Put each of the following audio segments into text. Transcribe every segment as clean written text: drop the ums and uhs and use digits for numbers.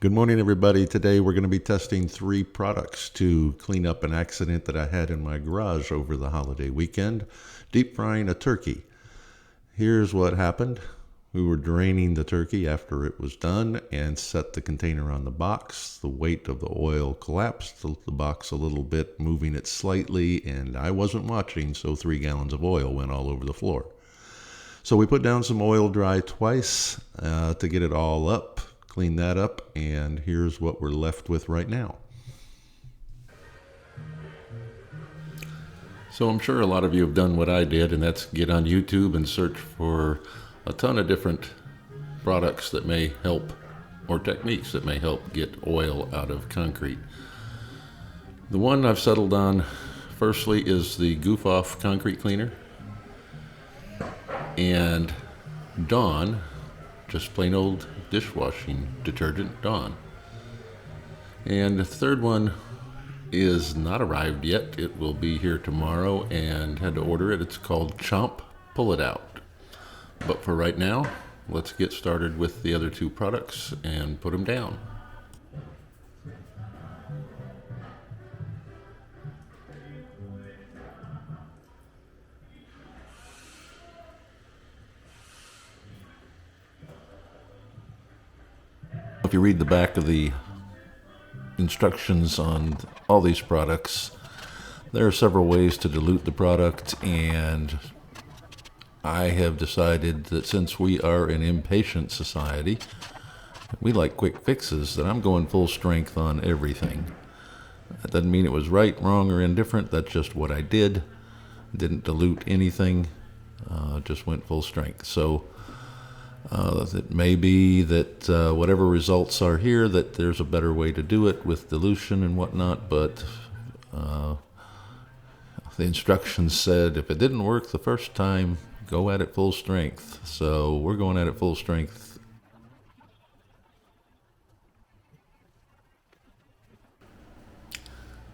Good morning, everybody. Today we're going to be testing 3 products to clean up an accident that I had in my garage over the holiday weekend, deep frying a turkey. Here's what happened. We were draining the turkey after it was done and set the container on the box. The weight of the oil collapsed the box a little bit, moving it slightly, and I wasn't watching, so 3 gallons of oil went all over the floor. So we put down some oil dry twice to get it all up. Clean that up, and here's what we're left with right now. So I'm sure a lot of you have done what I did, and that's get on YouTube and search for a ton of different products that may help, or techniques that may help get oil out of concrete. The one I've settled on firstly is the Goof Off concrete cleaner, and Dawn, just plain old dishwashing detergent, Dawn. And the third one is not arrived yet. It will be here tomorrow, and had to order it. It's called Chomp Pull It Out. But for right now, let's get started with the other 2 products and put them down. If you read the back of the instructions on all these products, there are several ways to dilute the product, and I have decided that since we are an impatient society, we like quick fixes, that I'm going full strength on everything. That doesn't mean it was right, wrong, or indifferent. That's just what I did. Didn't dilute anything, just went full strength. So it may be that whatever results are here, that there's a better way to do it with dilution and whatnot, but the instructions said if it didn't work the first time, go at it full strength. So we're going at it full strength.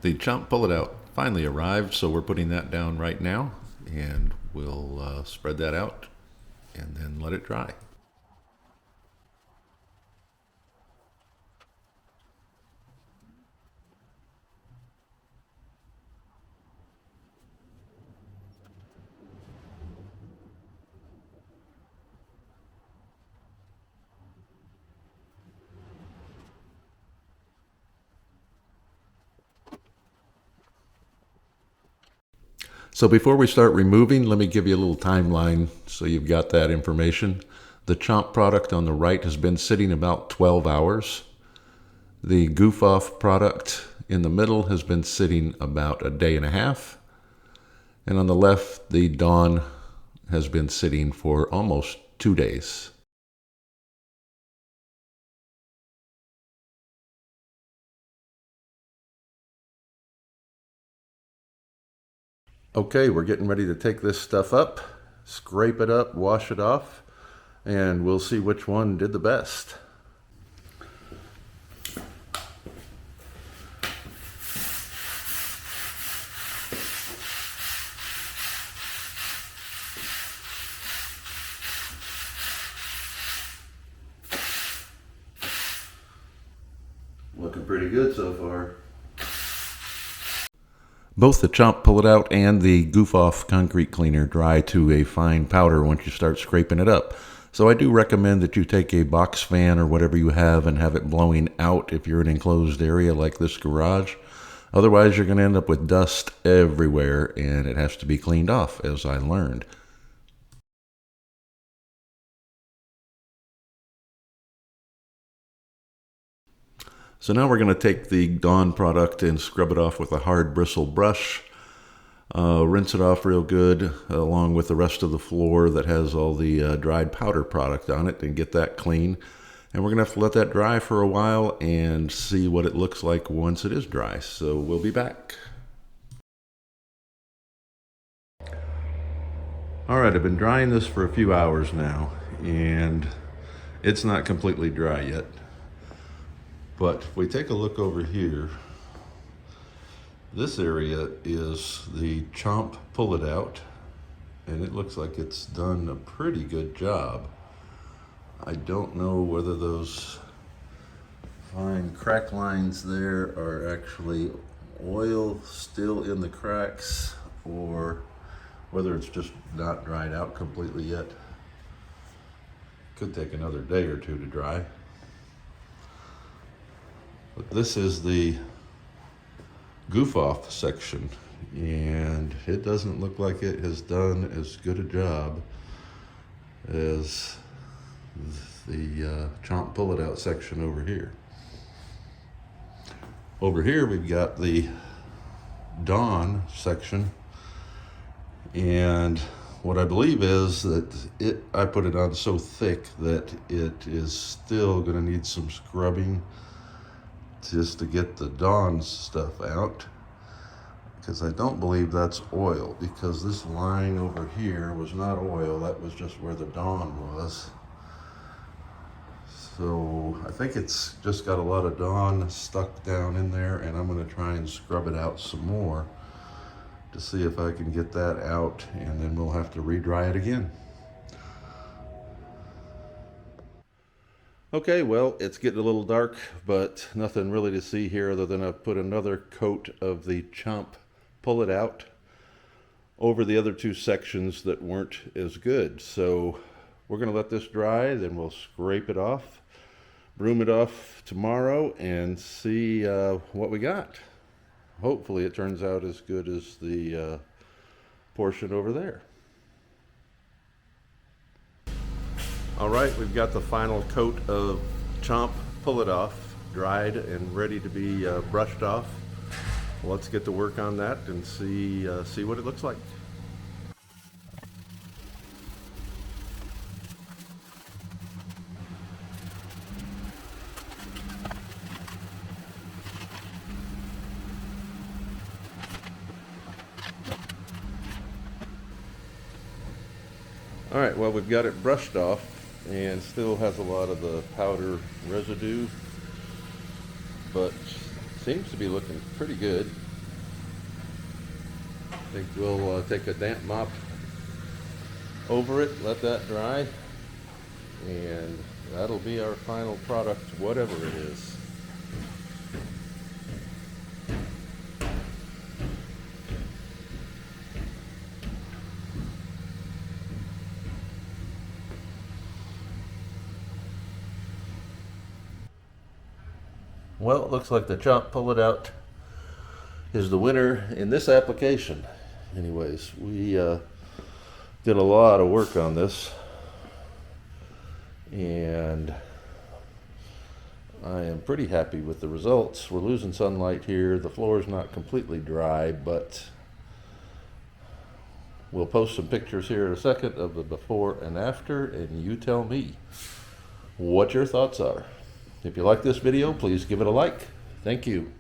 The Chomp Pull It Out finally arrived, so we're putting that down right now, and we'll spread that out and then let it dry. So before we start removing, let me give you a little timeline so you've got that information. The Chomp product on the right has been sitting about 12 hours. The Goof Off product in the middle has been sitting about a day and a half. And on the left, the Dawn has been sitting for almost 2 days. Okay, we're getting ready to take this stuff up, scrape it up, wash it off, and we'll see which one did the best. Looking pretty good so far. Both the Chomp Pull It Out and the Goof Off concrete cleaner dry to a fine powder once you start scraping it up. So I do recommend that you take a box fan or whatever you have and have it blowing out if you're in an enclosed area like this garage. Otherwise, you're going to end up with dust everywhere, and it has to be cleaned off, as I learned. So now we're going to take the Dawn product and scrub it off with a hard bristle brush. Rinse it off real good along with the rest of the floor that has all the dried powder product on it, and get that clean. And we're going to have to let that dry for a while and see what it looks like once it is dry. So we'll be back. All right, I've been drying this for a few hours now, and it's not completely dry yet. But if we take a look over here, this area is the Chomp Pull It Out, and it looks like it's done a pretty good job. I don't know whether those fine crack lines there are actually oil still in the cracks, or whether it's just not dried out completely yet. Could take another day or two to dry. But this is the Goof Off section, and it doesn't look like it has done as good a job as the Chomp Pull It Out section over here. Over here we've got the Dawn section, and what I believe is that I put it on so thick that it is still going to need some scrubbing just to get the Dawn stuff out, because I don't believe that's oil, because this line over here was not oil, that was just where the Dawn was. So I think it's just got a lot of Dawn stuck down in there, and I'm going to try and scrub it out some more to see if I can get that out, and then we'll have to re-dry it again. Okay, well, it's getting a little dark, but nothing really to see here other than I've put another coat of the Chomp Pull It Out over the other two sections that weren't as good. So we're going to let this dry, then we'll scrape it off, broom it off tomorrow, and see what we got. Hopefully it turns out as good as the portion over there. All right, we've got the final coat of Chomp Pull It Off, dried and ready to be brushed off. Let's get to work on that and see what it looks like. All right, well, we've got it brushed off and still has a lot of the powder residue, but seems to be looking pretty good. I think we'll take a damp mop over it, let that dry, and that'll be our final product, whatever it is. Well, it looks like the Chomp Pull It Out is the winner in this application. Anyways, we did a lot of work on this, and I am pretty happy with the results. We're losing sunlight here. The floor is not completely dry, but we'll post some pictures here in a second of the before and after, and you tell me what your thoughts are. If you like this video, please give it a like. Thank you.